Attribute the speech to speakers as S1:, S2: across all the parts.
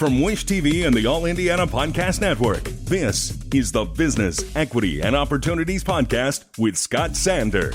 S1: From Wish TV and the All Indiana Podcast Network, this is the Business, Equity, and Opportunities Podcast with Scott Sander.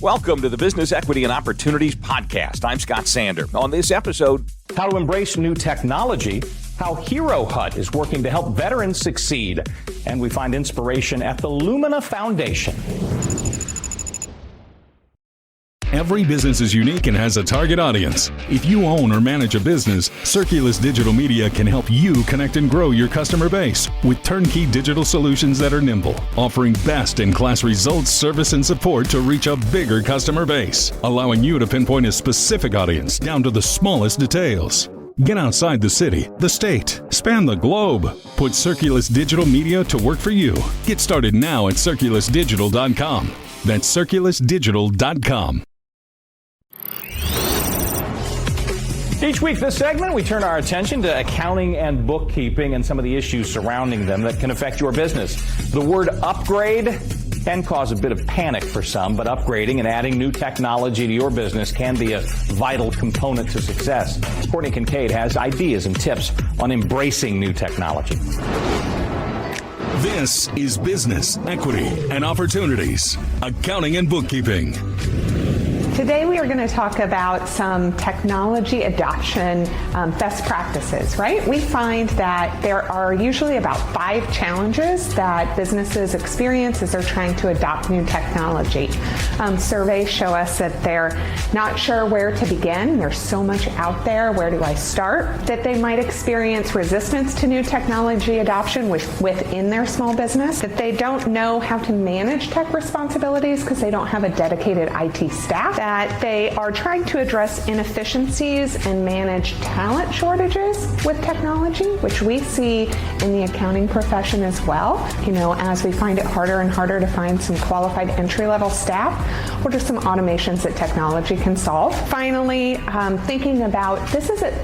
S2: Welcome to the Business, Equity, and Opportunities Podcast. I'm Scott Sander. On this episode,
S3: how to embrace new technology, how Hero Hut is working to help veterans succeed, and we find inspiration at the Lumina Foundation.
S1: Every business is unique and has a target audience. If you own or manage a business, Circulus Digital Media can help you connect and grow your customer base with turnkey digital solutions that are nimble, offering best-in-class results, service, and support to reach a bigger customer base, allowing you to pinpoint a specific audience down to the smallest details. Get outside the city, the state, span the globe. Put Circulus Digital Media to work for you. Get started now at circulusdigital.com. That's circulusdigital.com.
S3: Each week this segment, we turn our attention to accounting and bookkeeping and some of the issues surrounding them that can affect your business. The word upgrade can cause a bit of panic for some, but upgrading and adding new technology to your business can be a vital component to success. Courtney Kincaid has ideas and tips on embracing new technology.
S1: This is Business, Equity, and Opportunities, Accounting and Bookkeeping.
S4: Today we are going to talk about some technology adoption best practices, right? We find that there are usually about 5 challenges that businesses experience as they're trying to adopt new technology. Surveys show us that they're not sure where to begin. There's so much out there. Where do I start? That they might experience resistance to new technology adoption within their small business. That they don't know how to manage tech responsibilities because they don't have a dedicated IT staff. That they are trying to address inefficiencies and manage talent shortages with technology, which we see in the accounting profession as well. You know, as we find it harder and harder to find some qualified entry-level staff, what are some automations that technology can solve? Finally, thinking about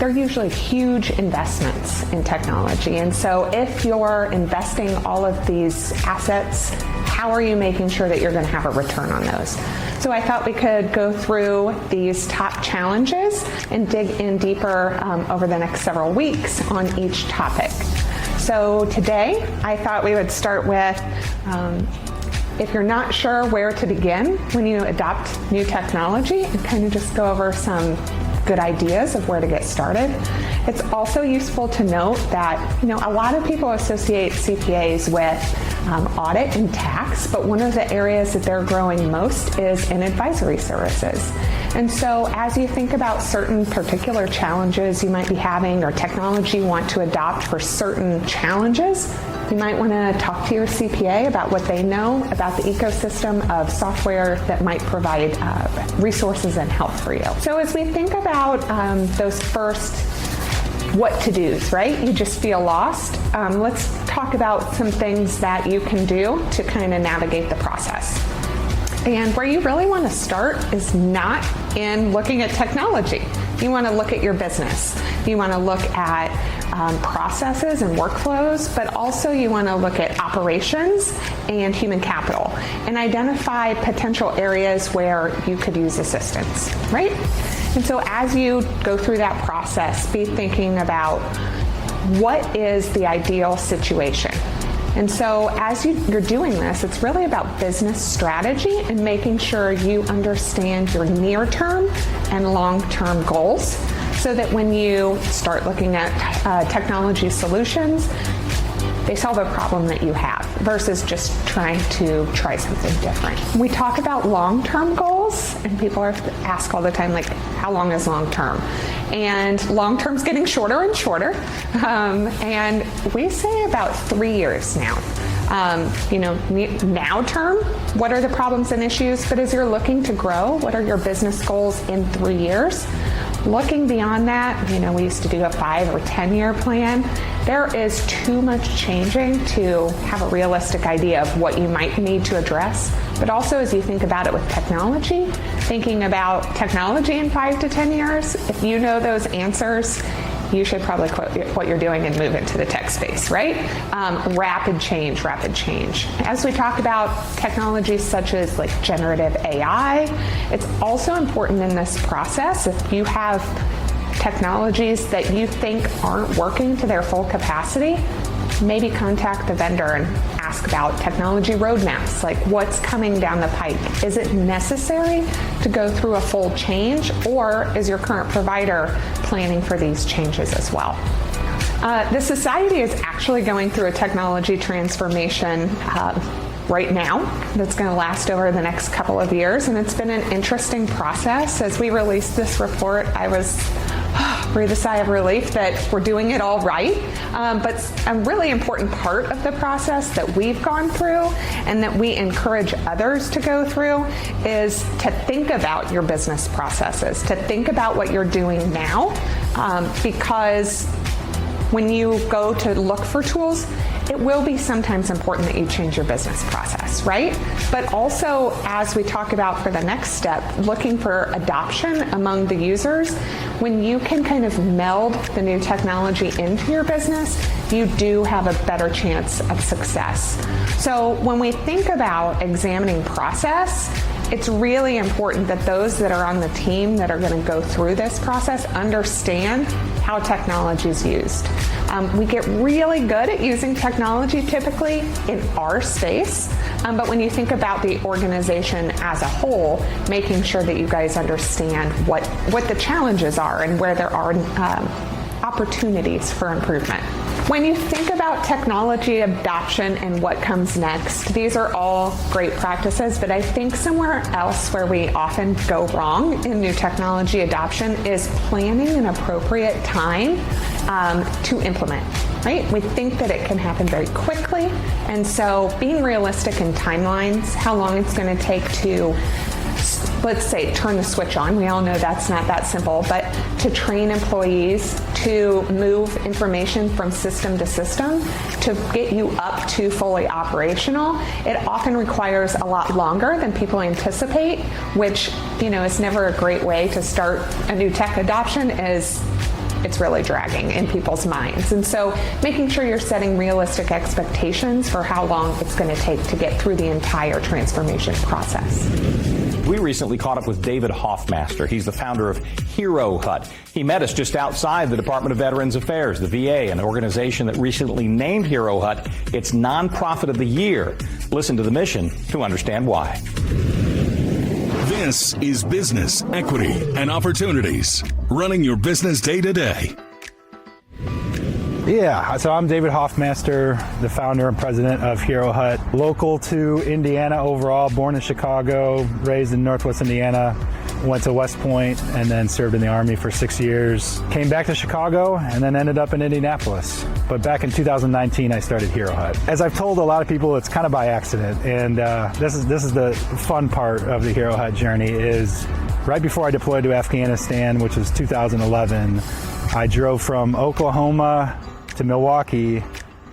S4: they're usually huge investments in technology. And so if you're investing all of these assets, how are you making sure that you're going to have a return on those? So I thought we could go through these top challenges and dig in deeper over the next several weeks on each topic. So today, I thought we would start with if you're not sure where to begin when you adopt new technology, and kind of just go over some good ideas of where to get started. It's also useful to note that, a lot of people associate CPAs with audit and tax, but one of the areas that they're growing most is in advisory services. And so as you think about certain particular challenges you might be having or technology you want to adopt for certain challenges, you might want to talk to your CPA about what they know about the ecosystem of software that might provide resources and help for you. So as we think about those first what to do's, right? You just feel lost. Let's talk about some things that you can do to kind of navigate the process. And where you really want to start is not in looking at technology. You want to look at your business. You want to look at processes and workflows, but also you want to look at operations and human capital and identify potential areas where you could use assistance, right? And so as you go through that process, be thinking about what is the ideal situation. And so as you're doing this, it's really about business strategy and making sure you understand your near-term and long-term goals so that when you start looking at technology solutions, they solve a problem that you have versus just trying to try something different. We talk about long-term goals, and people ask all the time, like, how long is long-term? And long-term's getting shorter and shorter. And we say about 3 years now. Now term, what are the problems and issues? But as you're looking to grow, what are your business goals in 3 years? Looking beyond that, we used to do a 5 or 10-year plan. There is too much changing to have a realistic idea of what you might need to address. But also as you think about it with technology, thinking about technology in 5 to 10 years, if you know those answers, you should probably quit what you're doing and move into the tech space, right? Rapid change. As we talk about technologies such as like generative AI, it's also important in this process, if you have technologies that you think aren't working to their full capacity, maybe contact the vendor and ask about technology roadmaps, like what's coming down the pike. Is it necessary to go through a full change, or is your current provider planning for these changes as well? The society is actually going through a technology transformation right now that's going to last over the next couple of years, and it's been an interesting process. As we released this report, I was breathe a sigh of relief that we're doing it all right. But a really important part of the process that we've gone through and that we encourage others to go through is to think about your business processes, to think about what you're doing now, because when you go to look for tools, it will be sometimes important that you change your business process, right? But also, as we talk about for the next step, looking for adoption among the users, when you can kind of meld the new technology into your business, you do have a better chance of success. So when we think about examining process, it's really important that those that are on the team that are going to go through this process understand how technology is used. We get really good at using technology typically in our space, but when you think about the organization as a whole, making sure that you guys understand what the challenges are and where there are opportunities for improvement. When you think about technology adoption and what comes next, these are all great practices, but I think somewhere else where we often go wrong in new technology adoption is planning an appropriate time to implement, right? We think that it can happen very quickly, and so being realistic in timelines, how long it's going to take to, let's say, turn the switch on. We all know that's not that simple, but to train employees to move information from system to system to get you up to fully operational, it often requires a lot longer than people anticipate, which, is never a great way to start a new tech adoption. It's really dragging in people's minds. And so making sure you're setting realistic expectations for how long it's going to take to get through the entire transformation process.
S3: We recently caught up with David Hoffmaster. He's the founder of Hero Hut. He met us just outside the Department of Veterans Affairs, the VA, an organization that recently named Hero Hut its Nonprofit of the Year. Listen to the mission to understand why.
S1: This is Business, Equity, and Opportunities, running your business day to day.
S5: Yeah, so I'm David Hoffmaster, the founder and president of Hero Hut, local to Indiana overall, born in Chicago, raised in Northwest Indiana, went to West Point, and then served in the Army for 6 years. Came back to Chicago and then ended up in Indianapolis. But back in 2019, I started Hero Hut. As I've told a lot of people, it's kind of by accident, and this is the fun part of the Hero Hut journey. Is right before I deployed to Afghanistan, which was 2011, I drove from Oklahoma to Milwaukee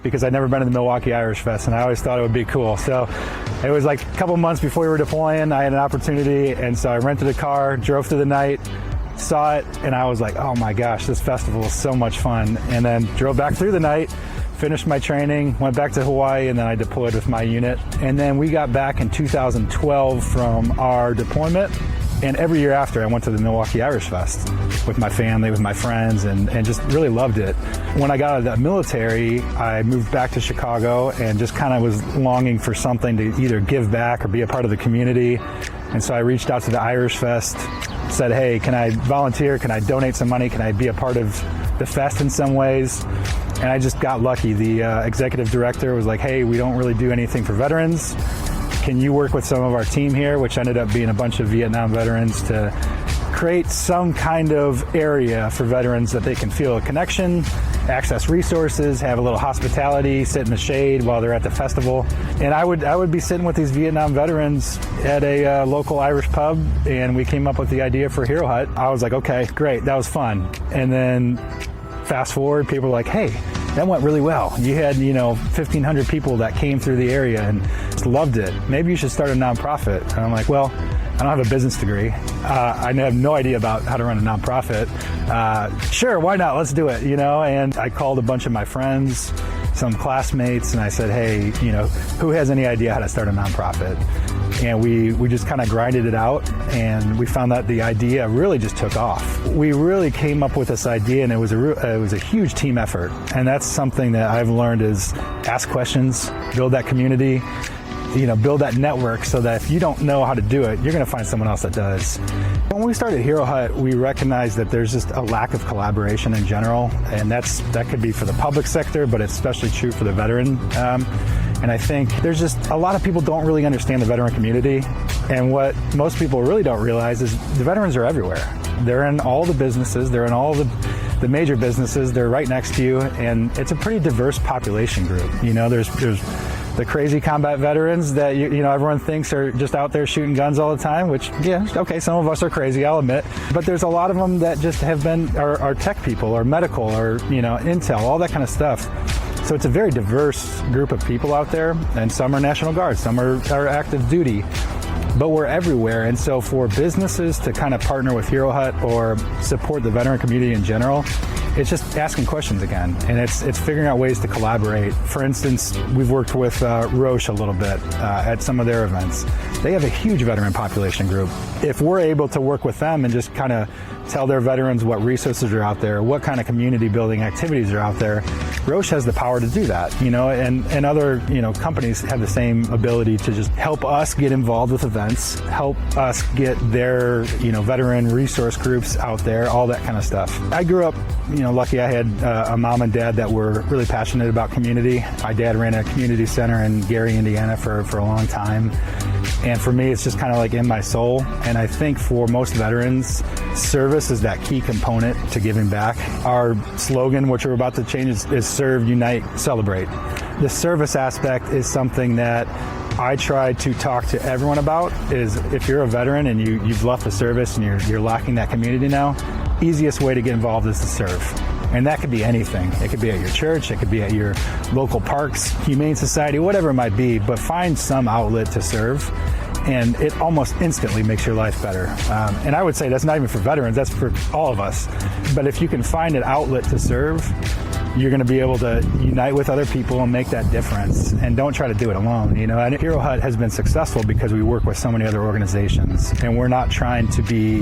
S5: because I'd never been to the Milwaukee Irish Fest, and I always thought it would be cool. So it was like a couple months before we were deploying, I had an opportunity, and so I rented a car, drove through the night, saw it, and I was like, oh my gosh, this festival is so much fun. And then drove back through the night, finished my training, went back to Hawaii, and then I deployed with my unit. And then we got back in 2012 from our deployment. And every year after, I went to the Milwaukee Irish Fest with my family, with my friends, and just really loved it. When I got out of the military, I moved back to Chicago and just kind of was longing for something to either give back or be a part of the community. And so I reached out to the Irish Fest, said, hey, can I volunteer? Can I donate some money? Can I be a part of the fest in some ways? And I just got lucky. The executive director was like, hey, we don't really do anything for veterans. Can you work with some of our team here, which ended up being a bunch of Vietnam veterans, to create some kind of area for veterans that they can feel a connection, access resources, have a little hospitality, sit in the shade while they're at the festival. And I would be sitting with these Vietnam veterans at a local Irish pub, and we came up with the idea for Hero Hut. I was like, okay, great, that was fun. And then fast forward, people were like, hey, that went really well. You had, 1,500 people that came through the area and just loved it. Maybe you should start a nonprofit. And I'm like, well, I don't have a business degree. I have no idea about how to run a nonprofit. Sure, why not? Let's do it, And I called a bunch of my friends, some classmates, and I said, hey, who has any idea how to start a nonprofit? and we just kind of grinded it out, and we found that the idea really just took off. We really came up with this idea, and it was a huge team effort, and that's something that I've learned is ask questions, build that community, build that network so that if you don't know how to do it, you're going to find someone else that does. When we started Hero Hut, we recognized that there's just a lack of collaboration in general, and that could be for the public sector, but it's especially true for the veteran. And I think there's just a lot of people don't really understand the veteran community, and what most people really don't realize is the veterans are everywhere. They're in all the businesses, they're in all the major businesses, they're right next to you, and it's a pretty diverse population group. There's the crazy combat veterans that everyone thinks are just out there shooting guns all the time, which, yeah, okay, some of us are crazy, I'll admit. But there's a lot of them that just have been are tech people or medical or intel, all that kind of stuff. So it's a very diverse group of people out there, and some are National Guard, some are active duty, but we're everywhere. And so for businesses to kind of partner with Hero Hut or support the veteran community in general, it's just asking questions again, and it's figuring out ways to collaborate. For instance, we've worked with Roche a little bit at some of their events. They have a huge veteran population group. If we're able to work with them and just kind of tell their veterans what resources are out there, what kind of community building activities are out there, Roche has the power to do that, and other, companies have the same ability to just help us get involved with events, help us get their, veteran resource groups out there, all that kind of stuff. I grew up, lucky I had a mom and dad that were really passionate about community. My dad ran a community center in Gary, Indiana for a long time. And for me, it's just kind of like in my soul. And I think for most veterans, service is that key component to giving back. Our slogan, which we're about to change, is Serve, Unite, Celebrate. The service aspect is something that I try to talk to everyone about. Is if you're a veteran and you've left the service and you're lacking that community now, easiest way to get involved is to serve. And that could be anything. It could be at your church, it could be at your local parks, humane society, whatever it might be, but find some outlet to serve, and it almost instantly makes your life better. And I would say that's not even for veterans, that's for all of us. But if you can find an outlet to serve, you're going to be able to unite with other people and make that difference. And don't try to do it alone. And Hero Hut has been successful because we work with so many other organizations, and we're not trying to be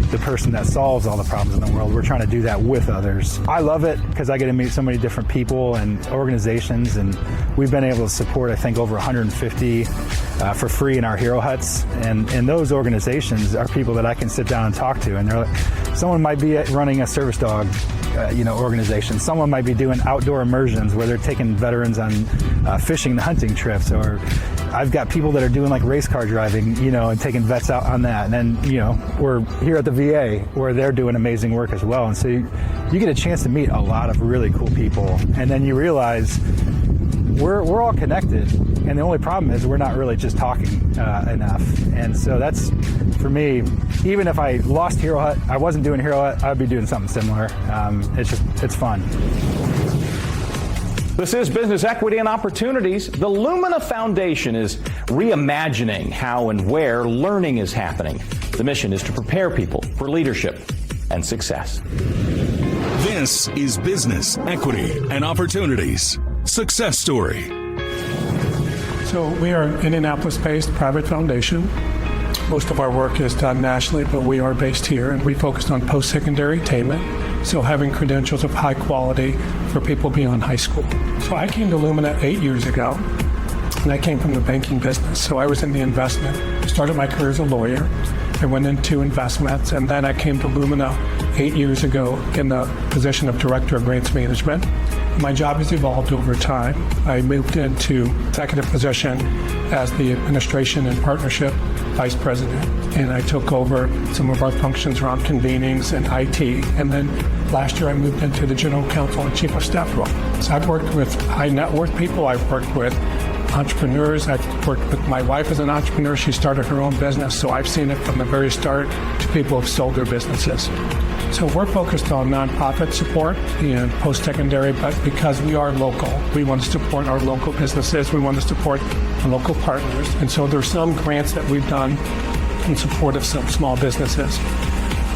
S5: the person that solves all the problems in the world. We're trying to do that with others. I love it because I get to meet so many different people and organizations, and we've been able to support, I think, over 150 for free in our Hero Huts. And those organizations are people that I can sit down and talk to. And they're like, someone might be running a service dog organization. Someone might be doing outdoor immersions where they're taking veterans on fishing and hunting trips, or I've got people that are doing like race car driving, and taking vets out on that. And then, we're here at the VA where they're doing amazing work as well. And so you get a chance to meet a lot of really cool people, and then you realize we're all connected, and the only problem is we're not really just talking enough. And so that's, for me, even if I lost Hero Hut, I wasn't doing Hero Hut, I'd be doing something similar. It's fun.
S3: This is Business Equity and Opportunities. The Lumina Foundation is reimagining how and where learning is happening. The mission is to prepare people for leadership and success.
S1: This is Business Equity and Opportunities. Success Story.
S6: So we are an Indianapolis-based private foundation. Most of our work is done nationally, but we are based here, and we focused on post-secondary attainment, so having credentials of high quality for people beyond high school. So I came to Lumina 8 years ago, and I came from the banking business. So I was in the investment, started my career as a lawyer, I went into investments, and then I came to Lumina 8 years ago in the position of Director of Grants Management. My job has evolved over time. I moved into executive position as the Administration and Partnership Vice President, and I took over some of our functions around convenings and IT. And then last year I moved into the General Counsel and Chief of Staff role. So I've worked with high net worth people, I've worked with entrepreneurs, I've worked with my wife as an entrepreneur. She started her own business, so I've seen it from the very start to people who've sold their businesses. So we're focused on nonprofit support and post-secondary, but because we are local, we want to support our local businesses, we want to support our local partners. And so there's some grants that we've done in support of some small businesses.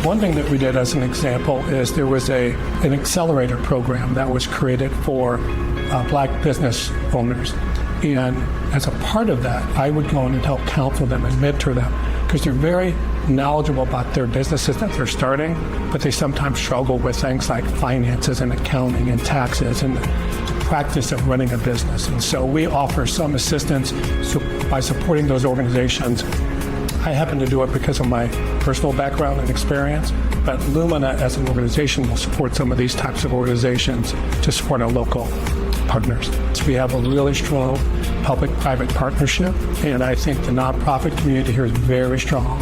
S6: One thing that we did as an example is there was an accelerator program that was created for Black business owners. And as a part of that, I would go in and help counsel them and mentor them because they're very knowledgeable about their businesses that they're starting, but they sometimes struggle with things like finances and accounting and taxes and the practice of running a business. And so we offer some assistance by supporting those organizations. I happen to do it because of my personal background and experience, but Lumina as an organization will support some of these types of organizations to support our local partners. So we have a really strong public-private partnership, and I think the nonprofit community here is very strong.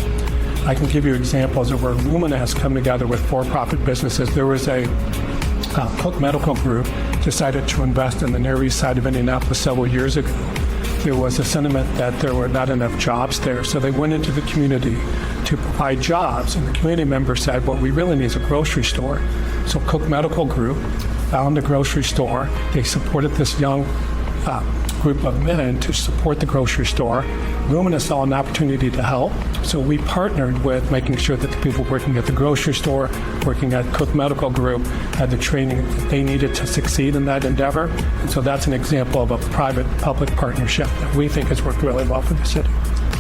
S6: I can give you examples of where Lumina has come together with for-profit businesses. There was a Cook Medical Group decided to invest in the Near East Side of Indianapolis several years ago. There was a sentiment that there were not enough jobs there, so they went into the community to provide jobs, and the community members said, what we really need is a grocery store. So Cook Medical Group found a grocery store. They supported this young group of men to support the grocery store. Lumina saw an opportunity to help, so we partnered with making sure that the people working at the grocery store, working at Cook Medical Group, had the training that they needed to succeed in that endeavor. And so that's an example of a private-public partnership that we think has worked really well for the city.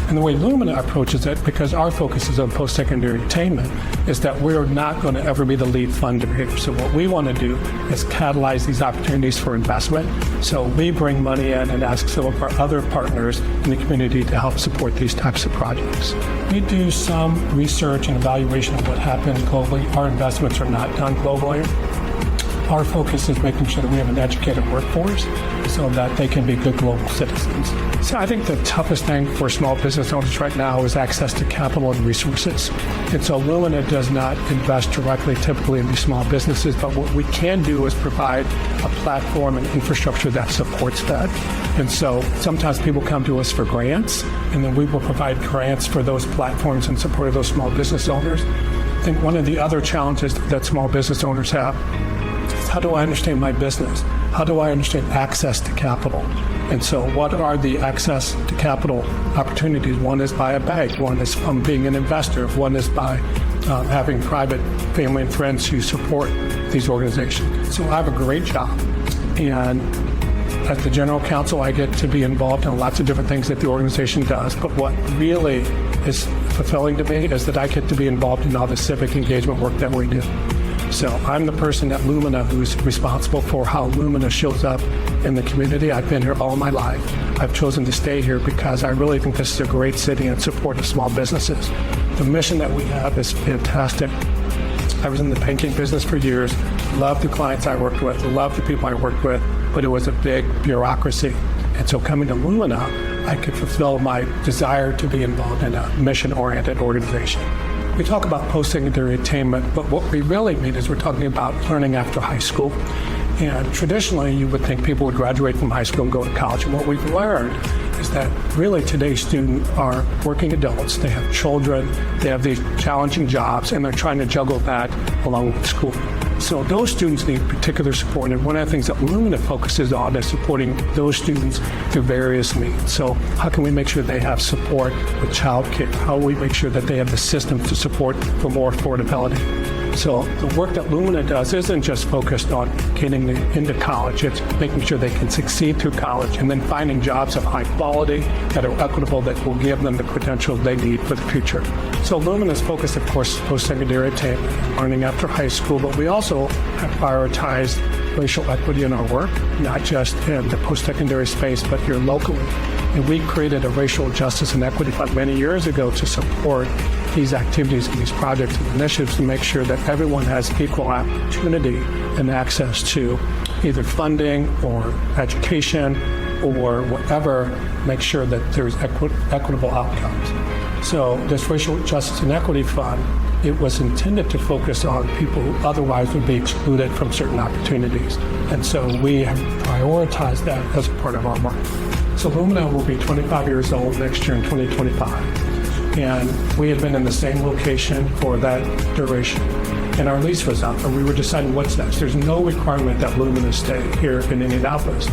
S6: And the way Lumina approaches it, because our focus is on post-secondary attainment, is that we're not going to ever be the lead funder here. So what we want to do is catalyze these opportunities for investment. So we bring money in and ask some of our other partners in the community to help support these types of projects. We do some research and evaluation of what happens globally. Our investments are not done globally. Our focus is making sure that we have an educated workforce so that they can be good global citizens. So I think the toughest thing for small business owners right now is access to capital and resources. And so Lumina does not invest directly typically in these small businesses, but what we can do is provide a platform and infrastructure that supports that. And so sometimes people come to us for grants, and then we will provide grants for those platforms in support of those small business owners. I think one of the other challenges that small business owners have, how do I understand my business? How do I understand access to capital? And so what are the access to capital opportunities? One is by a bank. One is from being an investor. One is by having private family and friends who support these organizations. So I have a great job. And as the general counsel, I get to be involved in lots of different things that the organization does. But what really is fulfilling to me is that I get to be involved in all the civic engagement work that we do. So I'm the person at Lumina who's responsible for how Lumina shows up in the community. I've been here all my life. I've chosen to stay here because I really think this is a great city in support of small businesses. The mission that we have is fantastic. I was in the banking business for years, loved the clients I worked with, loved the people I worked with, but it was a big bureaucracy. And so coming to Lumina, I could fulfill my desire to be involved in a mission-oriented organization. We talk about post-secondary attainment, but what we really mean is we're talking about learning after high school. And traditionally, you would think people would graduate from high school and go to college. And what we've learned is that really today's students are working adults. They have children, they have these challenging jobs, and they're trying to juggle that along with school. So those students need particular support, and one of the things that Lumina focuses on is supporting those students through various means. So how can we make sure they have support with childcare? How do we make sure that they have the systems to support for more affordability? So the work that Lumina does isn't just focused on getting them into college. It's making sure they can succeed through college and then finding jobs of high quality that are equitable, that will give them the credentials they need for the future. So Lumina's focus, of course, is post-secondary attainment, learning after high school, but we also have prioritized racial equity in our work, not just in the post-secondary space, but here locally. And we created a racial justice and equity fund many years ago to support these activities and these projects and initiatives to make sure that everyone has equal opportunity and access to either funding or education or whatever, make sure that there's equitable outcomes. So this racial justice and equity fund, it was intended to focus on people who otherwise would be excluded from certain opportunities. And so we have prioritized that as a part of our work. So Lumina will be 25 years old next year in 2025. And we had been in the same location for that duration. And our lease was up, and we were deciding what's next. There's no requirement that Lumina stay here in Indianapolis.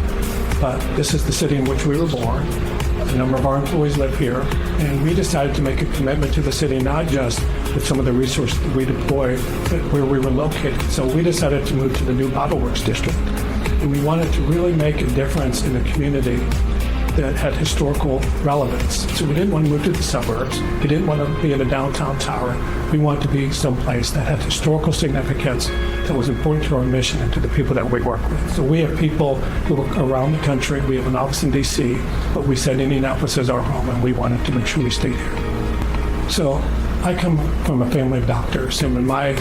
S6: But this is the city in which we were born. A number of our employees live here. And we decided to make a commitment to the city, not just with some of the resources that we deploy, but where we were located. So we decided to move to the new Bottle Works district. And we wanted to really make a difference in the community that had historical relevance. So we didn't want to move to the suburbs. We didn't want to be in a downtown tower. We wanted to be someplace that had historical significance that was important to our mission and to the people that we work with. So we have people who work around the country. We have an office in D.C., but we said Indianapolis is our home, and we wanted to make sure we stayed here. So I come from a family of doctors, and when my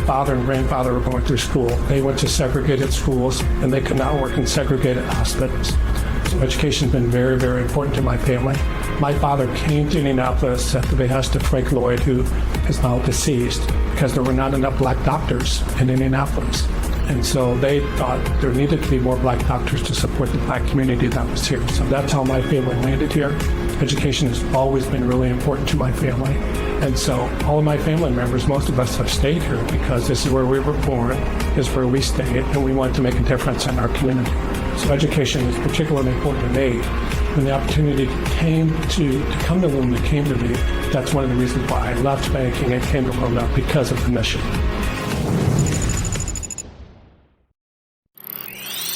S6: father and grandfather were going through school, they went to segregated schools, and they could not work in segregated hospitals. So education has been very, very important to my family. My father came to Indianapolis at the behest of Frank Lloyd, who is now deceased, because there were not enough black doctors in Indianapolis. And so they thought there needed to be more black doctors to support the black community that was here. So that's how my family landed here. Education has always been really important to my family. And so all of my family members, most of us have stayed here because this is where we were born, this is where we stayed, and we wanted to make a difference in our community. So education is particularly important to me. When the opportunity came to come to Lumina came to me, that's one of the reasons why I left banking and came to Lumina, because of the mission.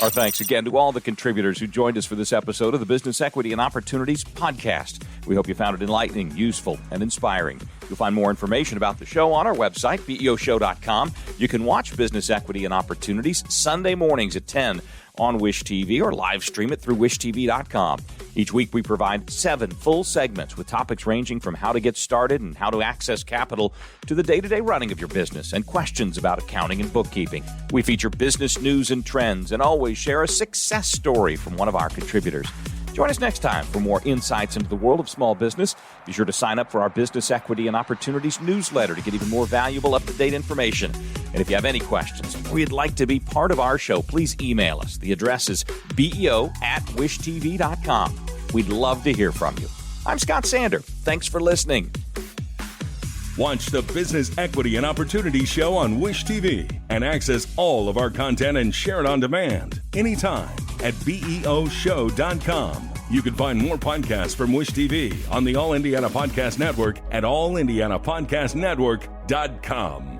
S2: Our thanks again to all the contributors who joined us for this episode of the Business Equity and Opportunities podcast. We hope you found it enlightening, useful, and inspiring. You'll find more information about the show on our website, beoshow.com. You can watch Business Equity and Opportunities Sunday mornings at 10 on Wish TV or live stream it through wishtv.com. Each week we provide 7 full segments with topics ranging from how to get started and how to access capital to the day-to-day running of your business and questions about accounting and bookkeeping. We feature business news and trends and always share a success story from one of our contributors. Join us next time for more insights into the world of small business. Be sure to sign up for our Business Equity and Opportunities newsletter to get even more valuable, up-to-date information. And if you have any questions or you'd like to be part of our show, please email us. The address is beo@wishtv.com. We'd love to hear from you. I'm Scott Sander. Thanks for listening.
S1: Watch the Business Equity and Opportunity Show on Wish TV and access all of our content and share it on demand anytime at beoshow.com. You can find more podcasts from Wish TV on the All Indiana Podcast Network at allindianapodcastnetwork.com.